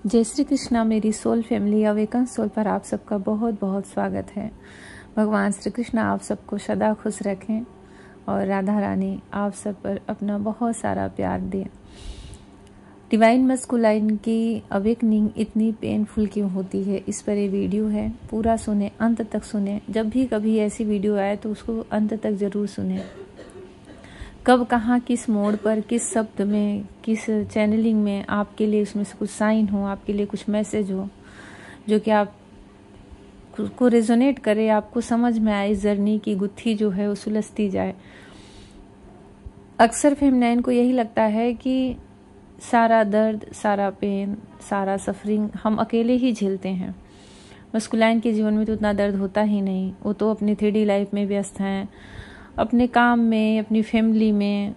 जय श्री कृष्णा। मेरी soul family awaken soul पर आप सबका बहुत बहुत स्वागत है। भगवान श्री कृष्ण आप सबको सदा खुश रखें और राधा रानी आप सब पर अपना बहुत सारा प्यार दें। डिवाइन मस्कुलाइन की अवेकनिंग इतनी पेनफुल क्यों होती है, इस पर ये वीडियो है। पूरा सुने, अंत तक सुने। जब भी कभी ऐसी वीडियो आए तो उसको अंत तक ज़रूर सुने। कब कहाँ किस मोड़ पर किस शब्द में किस चैनलिंग में आपके लिए उसमें से कुछ साइन हो, आपके लिए कुछ मैसेज हो जो कि आप को रेजोनेट करे, आपको समझ में आए, इस जर्नी की गुत्थी जो है वो सुलझती जाए। अक्सर फेमिनाइन को यही लगता है कि सारा दर्द, सारा पेन, सारा सफरिंग हम अकेले ही झेलते हैं। मस्कुलाइन के जीवन में तो उतना दर्द होता ही नहीं। वो तो अपनी 3D लाइफ में व्यस्त हैं, अपने काम में, अपनी फैमिली में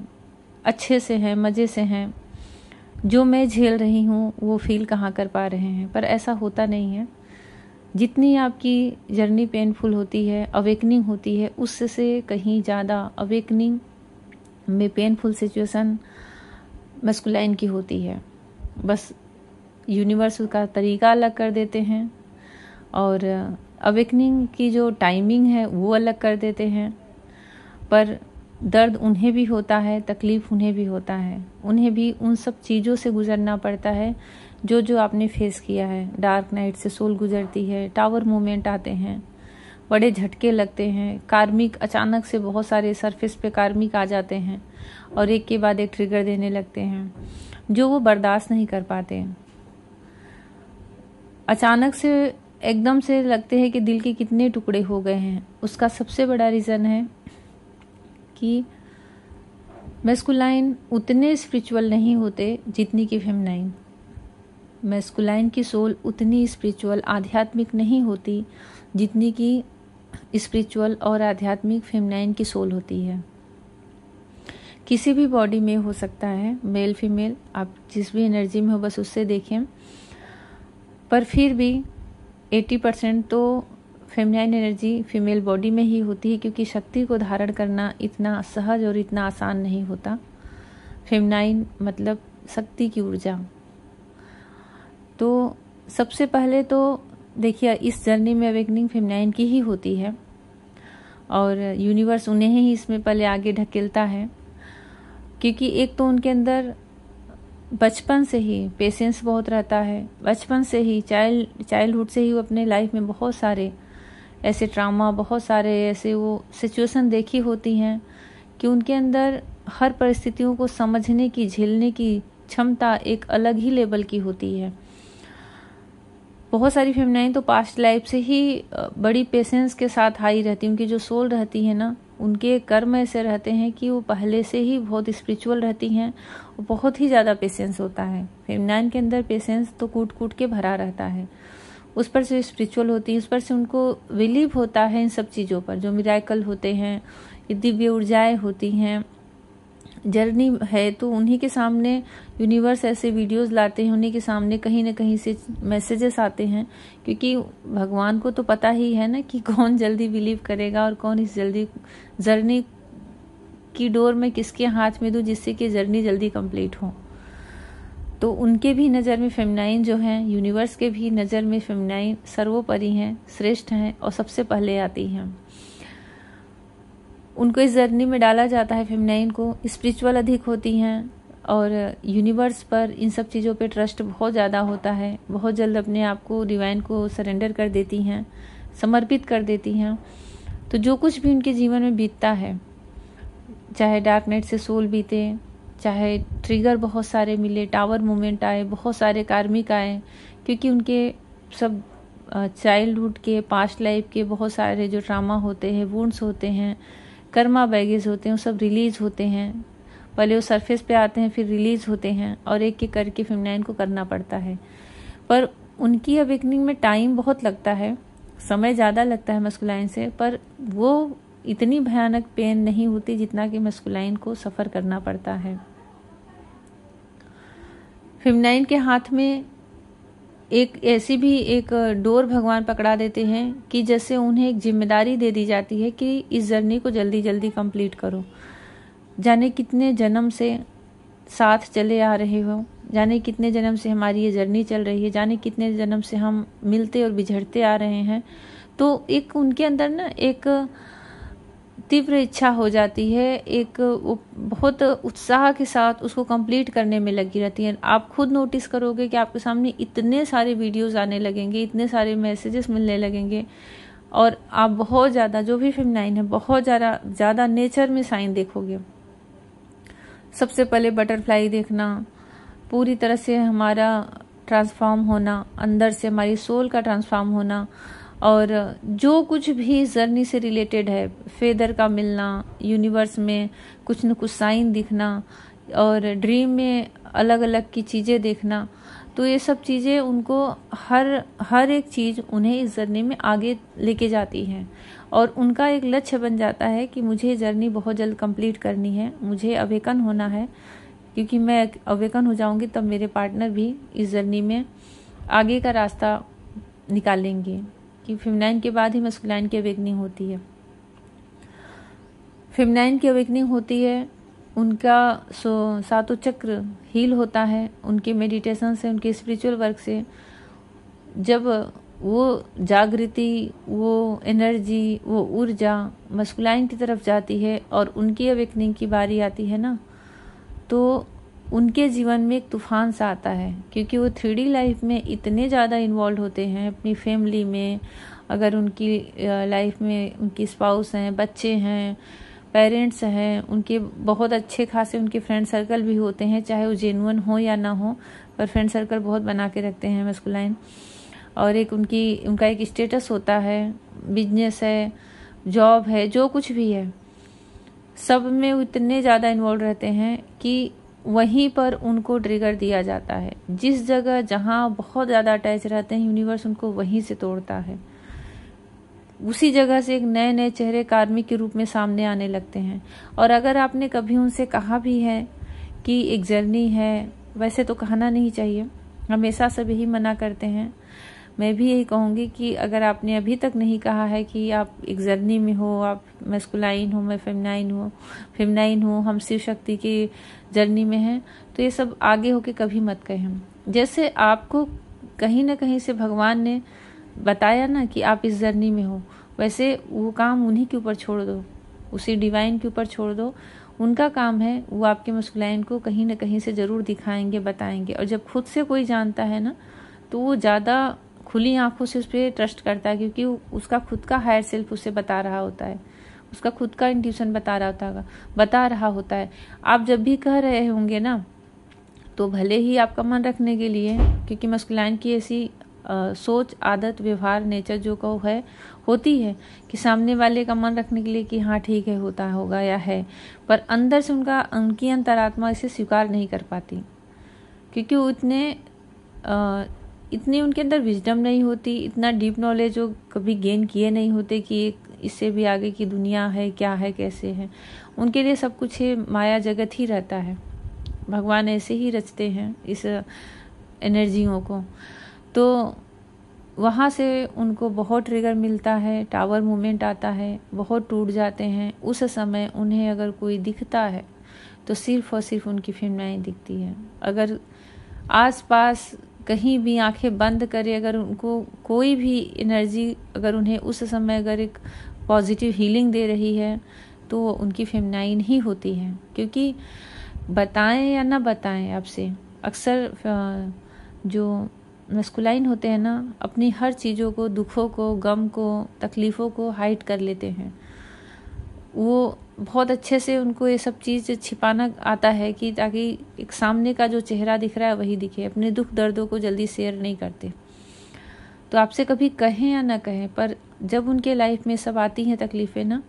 अच्छे से हैं, मज़े से हैं। जो मैं झेल रही हूँ वो फील कहाँ कर पा रहे हैं, पर ऐसा होता नहीं है। जितनी आपकी जर्नी पेनफुल होती है, अवेकनिंग होती है, उससे कहीं ज़्यादा अवेकनिंग में पेनफुल सिचुएशन मस्कुलाइन की होती है। बस यूनिवर्स का तरीका अलग कर देते हैं और अवेकनिंग की जो टाइमिंग है वो अलग कर देते हैं। पर दर्द उन्हें भी होता है, तकलीफ़ उन्हें भी होता है। उन्हें भी उन सब चीज़ों से गुजरना पड़ता है जो जो आपने फेस किया है। डार्क नाइट से सोल गुजरती है, टावर मूवमेंट आते हैं, बड़े झटके लगते हैं, कार्मिक अचानक से बहुत सारे सरफेस पे कार्मिक आ जाते हैं और एक के बाद एक ट्रिगर देने लगते हैं जो वो बर्दाश्त नहीं कर पाते। अचानक से एकदम से लगते हैं कि दिल के कितने टुकड़े हो गए हैं। उसका सबसे बड़ा रीज़न है कि मैस्कुलाइन उतने स्पिरिचुअल नहीं होते जितनी कि फेमिनाइन। मैस्कुलाइन की सोल उतनी स्पिरिचुअल, आध्यात्मिक नहीं होती जितनी कि स्पिरिचुअल और आध्यात्मिक फेमिनाइन की सोल होती है। किसी भी बॉडी में हो सकता है, मेल फीमेल, आप जिस भी एनर्जी में हो बस उससे देखें। पर फिर भी 80% तो फेमिनाइन एनर्जी फीमेल बॉडी में ही होती है, क्योंकि शक्ति को धारण करना इतना सहज और इतना आसान नहीं होता। फेमिनाइन मतलब शक्ति की ऊर्जा। तो सबसे पहले तो देखिए, इस जर्नी में अवेकनिंग फेमिनाइन की ही होती है और यूनिवर्स उन्हें ही इसमें पहले आगे ढकेलता है, क्योंकि एक तो उनके अंदर बचपन से ही पेशेंस बहुत रहता है। बचपन से ही चाइल्डहुड से ही वो अपने लाइफ में बहुत सारे ऐसे ट्रामा, बहुत सारे ऐसे वो सिचुएशन देखी होती हैं कि उनके अंदर हर परिस्थितियों को समझने की, झेलने की क्षमता एक अलग ही लेवल की होती है। बहुत सारी फेमिनाइन तो पास्ट लाइफ से ही बड़ी पेशेंस के साथ आई रहती है। उनकी जो सोल रहती है ना, उनके कर्म ऐसे रहते हैं कि वो पहले से ही बहुत स्पिरिचुअल रहती हैं। बहुत ही ज़्यादा पेशेंस होता है फेमिनाइन के अंदर। पेशेंस तो कूट कूट के भरा रहता है। उस पर से स्पिरिचुअल होती है, उस पर से उनको बिलीव होता है इन सब चीज़ों पर, जो मिराकल होते हैं, ये दिव्य ऊर्जाएँ होती हैं। जर्नी है तो उन्हीं के सामने यूनिवर्स ऐसे वीडियोस लाते हैं, उन्हीं के सामने कहीं ना कहीं से मैसेजेस आते हैं, क्योंकि भगवान को तो पता ही है ना कि कौन जल्दी बिलीव करेगा और कौन इस जल्दी जर्नी की डोर में किसके हाथ में दूं जिससे कि जर्नी जल्दी कंप्लीट हो। तो उनके भी नज़र में फेमिनाइन जो हैं, यूनिवर्स के भी नज़र में फेमिनाइन सर्वोपरि हैं, श्रेष्ठ हैं और सबसे पहले आती हैं। उनको इस जर्नी में डाला जाता है, फेमिनाइन को स्पिरिचुअल अधिक होती हैं और यूनिवर्स पर इन सब चीज़ों पे ट्रस्ट बहुत ज़्यादा होता है। बहुत जल्द अपने आप को डिवाइन को सरेंडर कर देती हैं, समर्पित कर देती हैं। तो जो कुछ भी उनके जीवन में बीतता है, चाहे डार्क नाइट से सोल बीते, चाहे ट्रिगर बहुत सारे मिले, टावर मूवमेंट आए, बहुत सारे कार्मिक आए, क्योंकि उनके सब चाइल्डहुड के, पास्ट लाइफ के बहुत सारे जो ट्रामा होते हैं, वुंड्स होते हैं, कर्मा बैगेज होते हैं, वो सब रिलीज होते हैं। पहले वो सरफेस पे आते हैं, फिर रिलीज होते हैं और एक एक करके फेमिनाइन को करना पड़ता है। पर उनकी अवेकनिंग में टाइम बहुत लगता है, समय ज़्यादा लगता है मस्कुलाइन से, पर वो इतनी भयानक पेन नहीं होती जितना कि मस्कुलाइन को सफ़र करना पड़ता है। फेमिनाइन के हाथ में एक ऐसी भी एक डोर भगवान पकड़ा देते हैं कि जैसे उन्हें एक जिम्मेदारी दे दी जाती है कि इस जर्नी को जल्दी जल्दी कंप्लीट करो। जाने कितने जन्म से साथ चले आ रहे हो, जाने कितने जन्म से हमारी ये जर्नी चल रही है, जाने कितने जन्म से हम मिलते और बिछड़ते आ रहे हैं। तो एक उनके अंदर ना एक तीव्र इच्छा हो जाती है, एक बहुत उत्साह के साथ उसको कंप्लीट करने में लगी रहती है। आप खुद नोटिस करोगे कि आपके सामने इतने सारे वीडियोस आने लगेंगे, इतने सारे मैसेजेस मिलने लगेंगे, और आप बहुत ज़्यादा, जो भी फेमिनाइन है, बहुत ज़्यादा नेचर में साइन देखोगे। सबसे पहले बटरफ्लाई देखना, पूरी तरह से हमारा ट्रांसफॉर्म होना, अंदर से हमारी सोल का ट्रांसफॉर्म होना, और जो कुछ भी जर्नी से रिलेटेड है, फेदर का मिलना, यूनिवर्स में कुछ न कुछ साइन दिखना, और ड्रीम में अलग अलग की चीज़ें देखना, तो ये सब चीज़ें उनको हर एक चीज़ उन्हें इस जर्नी में आगे लेके जाती है, और उनका एक लक्ष्य बन जाता है कि मुझे जर्नी बहुत जल्द कंप्लीट करनी है, मुझे अवेकन होना है, क्योंकि मैं अवेकन हो जाऊंगी तब मेरे पार्टनर भी इस जर्नी में आगे का रास्ता निकालेंगे। कि फेमिनाइन के बाद ही मस्कुलाइन की अवेकनिंग होती है। फेमिनाइन की अवेकनिंग होती है, उनका सातों चक्र हील होता है, उनके मेडिटेशन से, उनके स्पिरिचुअल वर्क से। जब वो जागृति, वो एनर्जी, वो ऊर्जा मस्कुलाइन की तरफ जाती है और उनकी अवेकनिंग की बारी आती है ना, तो उनके जीवन में एक तूफान सा आता है, क्योंकि वो 3D लाइफ में इतने ज़्यादा इन्वॉल्व होते हैं अपनी फैमिली में। अगर उनकी लाइफ में उनकी स्पाउस हैं, बच्चे हैं, पेरेंट्स हैं, उनके बहुत अच्छे खासे उनके फ्रेंड सर्कल भी होते हैं, चाहे वो जेन्युइन हो या ना हो, पर फ्रेंड सर्कल बहुत बना के रखते हैं मस्कुलाइन। और एक उनका एक स्टेटस होता है, बिजनेस है, जॉब है, जो कुछ भी है, सब में वो इतने ज़्यादा इन्वॉल्व रहते हैं कि वहीं पर उनको ट्रिगर दिया जाता है। जिस जगह जहाँ बहुत ज़्यादा अटैच रहते हैं, यूनिवर्स उनको वहीं से तोड़ता है। उसी जगह से एक नए नए चेहरे कार्मिक के रूप में सामने आने लगते हैं। और अगर आपने कभी उनसे कहा भी है कि एक जर्नी है, वैसे तो कहना नहीं चाहिए, हमेशा सब यही मना करते हैं। मैं भी यही कहूँगी कि अगर आपने अभी तक नहीं कहा है कि आप एक जर्नी में हो, आप मैस्कुलाइन हो, मैं फेमिनाइन हूँ, हम शिव शक्ति की जर्नी में हैं, तो ये सब आगे होके कभी मत कहें। जैसे आपको कहीं ना कहीं से भगवान ने बताया ना कि आप इस जर्नी में हो, वैसे वो काम उन्हीं के ऊपर छोड़ दो, उसी डिवाइन के ऊपर छोड़ दो। उनका काम है, वो आपके मस्कुलाइन को कहीं ना कहीं से जरूर दिखाएंगे, बताएंगे। और जब खुद से कोई जानता है ना, तो वो ज़्यादा खुली आंखों से उस पर ट्रस्ट करता है, क्योंकि उसका खुद का हायर सेल्फ उसे बता रहा होता है, उसका खुद का इंट्यूशन बता रहा होता है। आप जब भी कह रहे होंगे ना, तो भले ही आपका मन रखने के लिए, क्योंकि मस्कुलाइन की ऐसी सोच, आदत, व्यवहार, नेचर जो कहो है, होती है कि सामने वाले का मन रखने के लिए कि हाँ ठीक है, होता होगा या है, पर अंदर से उनकी अंतरात्मा इसे स्वीकार नहीं कर पाती, क्योंकि वो इतनी उनके अंदर विजडम नहीं होती, इतना डीप नॉलेज वो कभी गेन किए नहीं होते कि इससे भी आगे की दुनिया है, क्या है, कैसे है। उनके लिए सब कुछ है, माया जगत ही रहता है। भगवान ऐसे ही रचते हैं इस एनर्जियों को। तो वहाँ से उनको बहुत ट्रिगर मिलता है, टावर मूवमेंट आता है, बहुत टूट जाते हैं। उस समय उन्हें अगर कोई दिखता है तो सिर्फ और सिर्फ उनकी फेमिनाइन दिखती है। अगर आसपास कहीं भी आंखें बंद करे, अगर उनको कोई भी एनर्जी, अगर उन्हें उस समय अगर एक पॉजिटिव हीलिंग दे रही है, तो वो उनकी फेमिनाइन ही होती है। क्योंकि बताएं या ना बताएं आपसे, अक्सर जो मस्कुलाइन होते हैं ना, अपनी हर चीज़ों को, दुखों को, गम को, तकलीफ़ों को हाइड कर लेते हैं। वो बहुत अच्छे से उनको ये सब चीज़ छिपाना आता है कि ताकि एक सामने का जो चेहरा दिख रहा है वही दिखे। अपने दुख दर्दों को जल्दी शेयर नहीं करते। तो आपसे कभी कहें या ना कहें, पर जब उनके लाइफ में सब आती हैं तकलीफ़ें ना,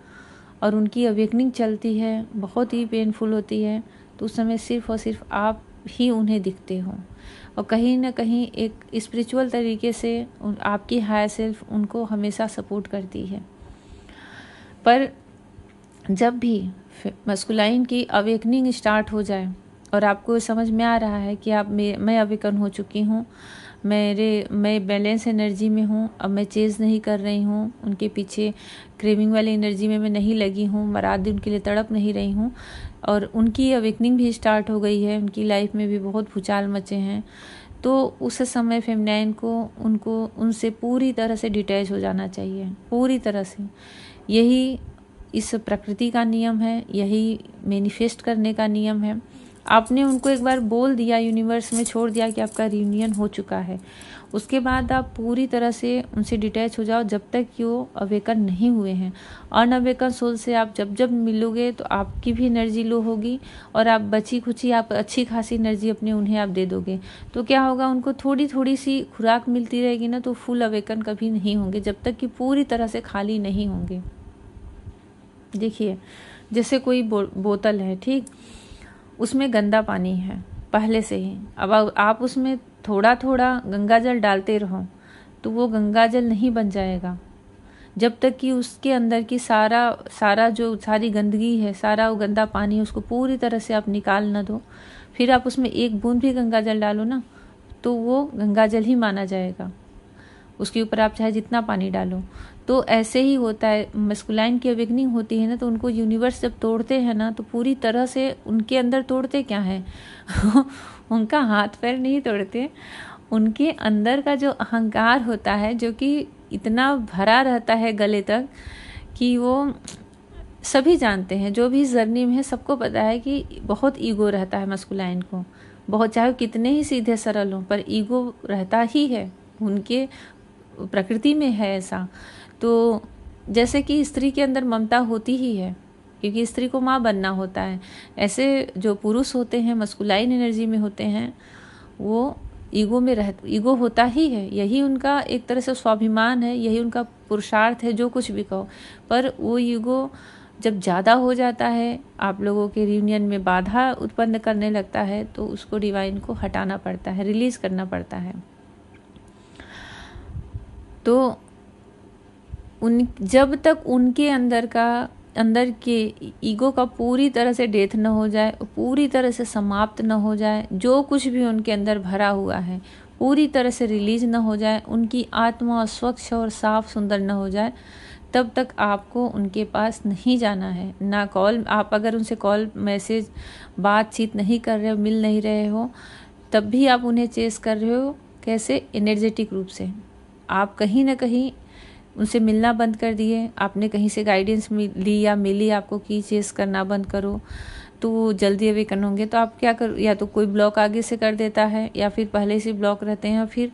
और उनकी अवेकनिंग चलती है, बहुत ही पेनफुल होती है, तो उस समय सिर्फ और सिर्फ आप ही उन्हें दिखते हो। और कहीं ना कहीं एक स्पिरिचुअल तरीके से आपकी हायर सेल्फ उनको हमेशा सपोर्ट करती है। पर जब भी मस्कुलाइन की अवेकनिंग स्टार्ट हो जाए, और आपको समझ में आ रहा है कि मैं अवेकन हो चुकी हूँ, मैं बैलेंस एनर्जी में हूँ, अब मैं चेज़ नहीं कर रही हूँ, उनके पीछे क्रेविंग वाली एनर्जी में मैं नहीं लगी हूँ, रात दिन उनके लिए तड़प नहीं रही हूँ। और उनकी अवेकनिंग भी स्टार्ट हो गई है, उनकी लाइफ में भी बहुत भूचाल मचे हैं। तो उस समय फेमिनाइन को उनसे पूरी तरह से डिटैच हो जाना चाहिए, पूरी तरह से। यही इस प्रकृति का नियम है, यही मैनिफेस्ट करने का नियम है। आपने उनको एक बार बोल दिया, यूनिवर्स में छोड़ दिया कि आपका रियूनियन हो चुका है, उसके बाद आप पूरी तरह से उनसे डिटैच हो जाओ जब तक कि वो अवेकन नहीं हुए हैं। अनअवेकन सोल से आप जब जब मिलोगे तो आपकी भी एनर्जी लो होगी और आप बची खुची आप अच्छी खासी एनर्जी अपने उन्हें आप दे दोगे। तो क्या होगा, उनको थोड़ी थोड़ी सी खुराक मिलती रहेगी ना, तो फुल अवेकन कभी नहीं होंगे जब तक कि पूरी तरह से खाली नहीं होंगे। देखिए, जैसे कोई बोतल है, ठीक, उसमें गंदा पानी है पहले से ही, अब आप उसमें थोड़ा थोड़ा गंगा जल डालते रहो तो वो गंगा जल नहीं बन जाएगा जब तक कि उसके अंदर की सारी गंदगी है, सारा वो गंदा पानी है, उसको पूरी तरह से आप निकाल ना दो। फिर आप उसमें एक बूंद भी गंगा जल डालो ना, तो वो गंगा जल ही माना जाएगा, उसके ऊपर आप चाहे जितना पानी डालो। तो ऐसे ही होता है, मस्कुलाइन की अवेकनिंग होती है ना, तो उनको यूनिवर्स जब तोड़ते हैं ना, तो पूरी तरह से उनके अंदर तोड़ते क्या है उनका हाथ पैर नहीं तोड़ते, उनके अंदर का जो अहंकार होता है, जो कि इतना भरा रहता है गले तक कि वो सभी जानते हैं, जो भी जर्नी में है सबको पता है कि बहुत ईगो रहता है मस्कुलाइन को, बहुत, चाहे कितने ही सीधे सरल हों, पर ईगो रहता ही है, उनके प्रकृति में है ऐसा। तो जैसे कि स्त्री के अंदर ममता होती ही है, क्योंकि स्त्री को माँ बनना होता है, ऐसे जो पुरुष होते हैं मस्कुलाइन एनर्जी में होते हैं, वो ईगो होता ही है, यही उनका एक तरह से स्वाभिमान है, यही उनका पुरुषार्थ है, जो कुछ भी कहो। पर वो ईगो जब ज़्यादा हो जाता है, आप लोगों के रियूनियन में बाधा उत्पन्न करने लगता है, तो उसको डिवाइन को हटाना पड़ता है, रिलीज करना पड़ता है। तो जब तक उनके अंदर के ईगो का पूरी तरह से डेथ न हो जाए, पूरी तरह से समाप्त न हो जाए, जो कुछ भी उनके अंदर भरा हुआ है पूरी तरह से रिलीज न हो जाए, उनकी आत्मा स्वच्छ और साफ सुंदर न हो जाए, तब तक आपको उनके पास नहीं जाना है। ना कॉल, आप अगर उनसे कॉल मैसेज बातचीत नहीं कर रहे हो, मिल नहीं रहे हो, तब भी आप उन्हें चेस कर रहे हो। कैसे? एनर्जेटिक रूप से। आप कहीं ना कहीं उनसे मिलना बंद कर दिए, आपने कहीं से गाइडेंस ली या मिली आपको कि चेस करना बंद करो, तो वो जल्दी अवेकन होंगे। तो आप क्या करो, या तो कोई ब्लॉक आगे से कर देता है, या फिर पहले से ब्लॉक रहते हैं, फिर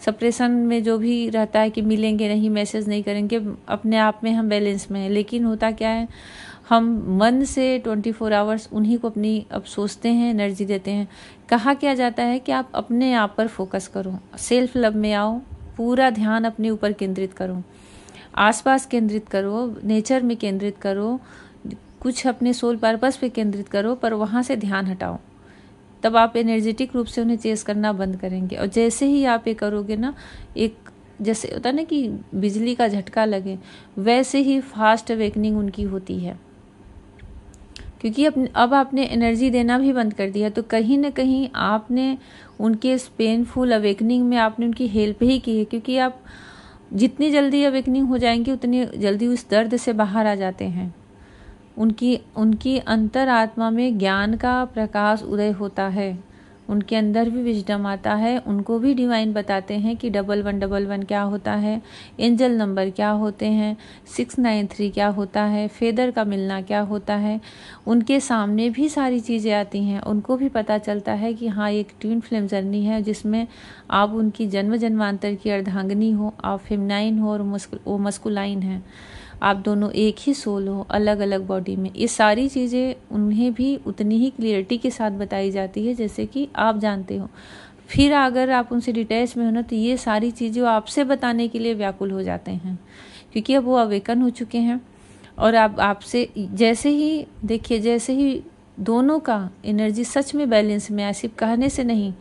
सप्रेशन में जो भी रहता है कि मिलेंगे नहीं, मैसेज नहीं करेंगे, अपने आप में हम बैलेंस में हैं। लेकिन होता क्या है, हम मन से 24 आवर्स उन्हीं को अपनी अब सोचते हैं, एनर्जी देते हैं। कहा क्या जाता है कि आप अपने आप पर फोकस करो, सेल्फ लव में आओ, पूरा ध्यान अपने ऊपर केंद्रित करो, आसपास केंद्रित करो, नेचर में केंद्रित करो, कुछ अपने सोल पर्पस पे केंद्रित करो, पर वहाँ से ध्यान हटाओ। तब आप एनर्जेटिक रूप से उन्हें चेस करना बंद करेंगे। और जैसे ही आप ये करोगे ना, एक जैसे होता है ना कि बिजली का झटका लगे, वैसे ही फास्ट अवेकनिंग उनकी होती है। क्योंकि अब आपने एनर्जी देना भी बंद कर दिया, तो कहीं ना कहीं आपने उनके इस पेनफुल अवेकनिंग में आपने उनकी हेल्प ही की है। क्योंकि आप जितनी जल्दी अवेकनिंग हो जाएंगी, उतनी जल्दी उस दर्द से बाहर आ जाते हैं। उनकी अंतर आत्मा में ज्ञान का प्रकाश उदय होता है, उनके अंदर भी विजडम आता है, उनको भी डिवाइन बताते हैं कि 1111 क्या होता है, एंजल नंबर क्या होते हैं, 693 क्या होता है, फेदर का मिलना क्या होता है। उनके सामने भी सारी चीज़ें आती हैं, उनको भी पता चलता है कि हाँ, एक ट्विन फ्लेम जर्नी है जिसमें आप उनकी जन्म जन्मांतर की अर्धांगिनी हो, आप फेमिनाइन हो और वो मस्कुलाइन है, आप दोनों एक ही सोल हो, अलग अलग बॉडी में। ये सारी चीज़ें उन्हें भी उतनी ही क्लियरिटी के साथ बताई जाती है जैसे कि आप जानते हो। फिर अगर आप उनसे डिटैच में हो ना, तो ये सारी चीज़ें आपसे बताने के लिए व्याकुल हो जाते हैं, क्योंकि अब वो अवेकन हो चुके हैं। और आपसे जैसे ही देखिए, जैसे ही दोनों का एनर्जी सच में बैलेंस में आए, सिर्फ कहने से नहीं,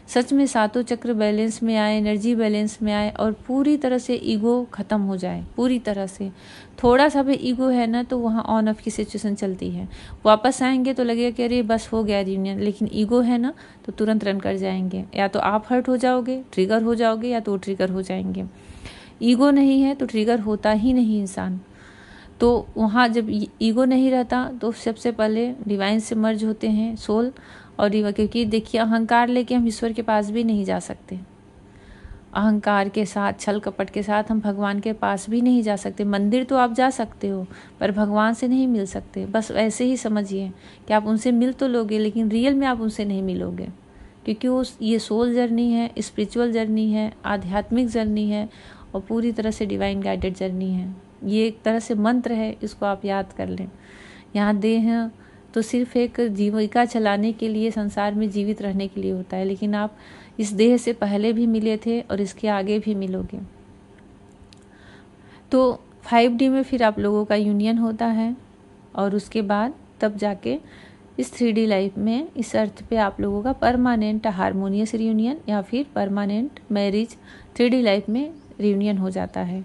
सच में सातों चक्र बैलेंस में आए, एनर्जी बैलेंस में आए और पूरी तरह से ईगो खत्म हो जाए। पूरी तरह से थोड़ा सा भी ईगो है ना तो वहाँ ऑन ऑफ की सिचुएशन चलती है। वापस आएंगे तो लगेगा कि अरे बस हो गया रियूनियन, लेकिन ईगो है ना तो तुरंत रन कर जाएंगे। या तो आप हर्ट हो जाओगे, ट्रिगर हो जाओगे, या तो ट्रिगर हो जाएंगे। ईगो नहीं है तो ट्रिगर होता ही नहीं इंसान। तो वहाँ जब ईगो नहीं रहता तो सबसे पहले डिवाइन से मर्ज होते हैं सोल और क्योंकि देखिए अहंकार लेके हम ईश्वर के पास भी नहीं जा सकते। अहंकार के साथ, छल कपट के साथ हम भगवान के पास भी नहीं जा सकते। मंदिर तो आप जा सकते हो पर भगवान से नहीं मिल सकते। बस ऐसे ही समझिए कि आप उनसे मिल तो लोगे लेकिन रियल में आप उनसे नहीं मिलोगे, क्योंकि ये सोल जर्नी है, स्पिरिचुअल जर्नी है, आध्यात्मिक जर्नी है और पूरी तरह से डिवाइन गाइडेड जर्नी है। ये एक तरह से मंत्र है, इसको आप याद कर लें। यहाँ देह तो सिर्फ एक जीविका चलाने के लिए, संसार में जीवित रहने के लिए होता है, लेकिन आप इस देह से पहले भी मिले थे और इसके आगे भी मिलोगे। तो 5D में फिर आप लोगों का यूनियन होता है और उसके बाद तब जाके इस 3D लाइफ में, इस अर्थ पे आप लोगों का परमानेंट हारमोनियस रियूनियन या फिर परमानेंट मैरिज 3D लाइफ में रियूनियन हो जाता है।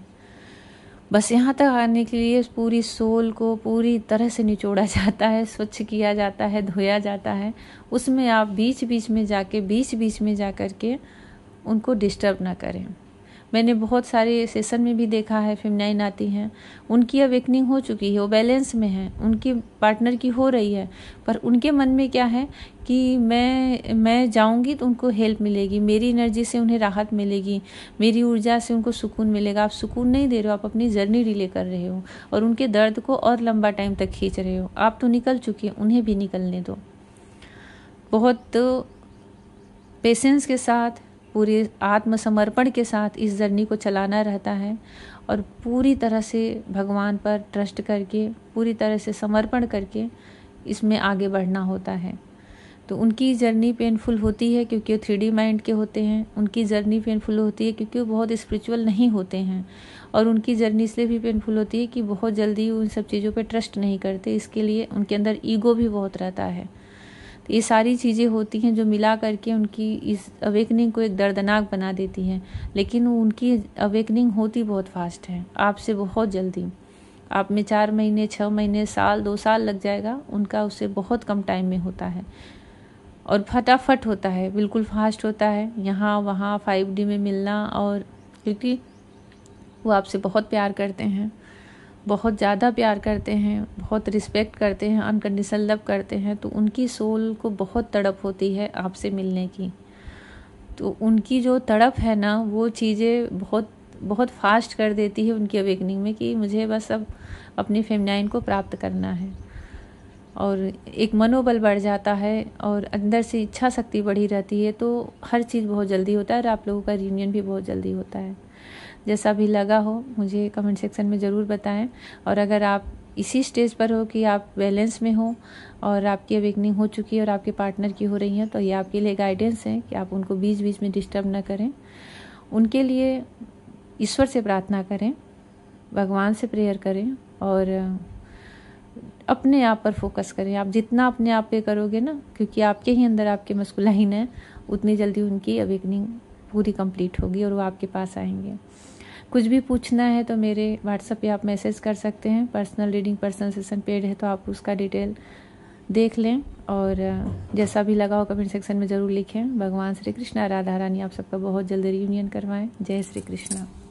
बस यहाँ तक आने के लिए पूरी सोल को पूरी तरह से निचोड़ा जाता है, स्वच्छ किया जाता है, धोया जाता है। उसमें आप बीच बीच में जा कर के उनको डिस्टर्ब ना करें। मैंने बहुत सारे सेशन में भी देखा है, फेमिनाइन आती हैं, उनकी अवेकनिंग हो चुकी है, वो बैलेंस में है, उनकी पार्टनर की हो रही है, पर उनके मन में क्या है कि मैं जाऊंगी तो उनको हेल्प मिलेगी, मेरी एनर्जी से उन्हें राहत मिलेगी, मेरी ऊर्जा से उनको सुकून मिलेगा। आप सुकून नहीं दे रहे हो, आप अपनी जर्नी डिले कर रहे हो और उनके दर्द को और लंबा टाइम तक खींच रहे हो। आप तो निकल चुके हैं, उन्हें भी निकलने दो। बहुत पेशेंस के साथ, पूरे आत्मसमर्पण के साथ इस जर्नी को चलाना रहता है और पूरी तरह से भगवान पर ट्रस्ट करके, पूरी तरह से समर्पण करके इसमें आगे बढ़ना होता है। तो उनकी जर्नी पेनफुल होती है क्योंकि वो 3D माइंड के होते हैं। उनकी जर्नी पेनफुल होती है क्योंकि वो बहुत स्पिरिचुअल नहीं होते हैं और उनकी जर्नी इसलिए भी पेनफुल होती है कि बहुत जल्दी उन सब चीज़ों पे ट्रस्ट नहीं करते। इसके लिए उनके अंदर ईगो भी बहुत रहता है। तो ये सारी चीज़ें होती हैं जो मिला करके उनकी इस अवेकनिंग को एक दर्दनाक बना देती हैं। लेकिन उनकी अवेकनिंग होती बहुत फास्ट है, आपसे बहुत जल्दी। आप में 4 महीने, 6 महीने, साल, 2 साल लग जाएगा, उनका उससे बहुत कम टाइम में होता है और फटाफट होता है, बिल्कुल फास्ट होता है। यहाँ वहाँ 5D में मिलना, और क्योंकि वो आपसे बहुत प्यार करते हैं, बहुत ज़्यादा प्यार करते हैं, बहुत रिस्पेक्ट करते हैं, अनकंडीशनल लव करते हैं, तो उनकी सोल को बहुत तड़प होती है आपसे मिलने की। तो उनकी जो तड़प है ना, वो चीज़ें बहुत बहुत फास्ट कर देती है उनकी अवेकनिंग में कि मुझे बस अब अपनी फेमिनाइन को प्राप्त करना है। और एक मनोबल बढ़ जाता है और अंदर से इच्छा शक्ति बढ़ी रहती है, तो हर चीज़ बहुत जल्दी होता है और आप लोगों का रियूनियन भी बहुत जल्दी होता है। जैसा भी लगा हो मुझे कमेंट सेक्शन में ज़रूर बताएं। और अगर आप इसी स्टेज पर हो कि आप बैलेंस में हो और आपकी अवेकनिंग हो चुकी है और आपके पार्टनर की हो रही है, तो ये आपके लिए गाइडेंस है कि आप उनको बीच बीच में डिस्टर्ब ना करें। उनके लिए ईश्वर से प्रार्थना करें, भगवान से प्रेयर करें और अपने आप पर फोकस करें। आप जितना अपने आप पे करोगे ना, क्योंकि आपके ही अंदर आपके मस्कुलाइन है, उतनी जल्दी उनकी अवेकनिंग पूरी कंप्लीट होगी और वो आपके पास आएंगे। कुछ भी पूछना है तो मेरे व्हाट्सएप पे आप मैसेज कर सकते हैं। Personal reading, personal session paid है तो आप उसका डिटेल देख लें। और जैसा भी लगा हो कमेंट सेक्शन में ज़रूर लिखें। भगवान श्री कृष्ण, राधा रानी आप सबका बहुत जल्दी रियूनियन करवाएं। जय श्री कृष्ण।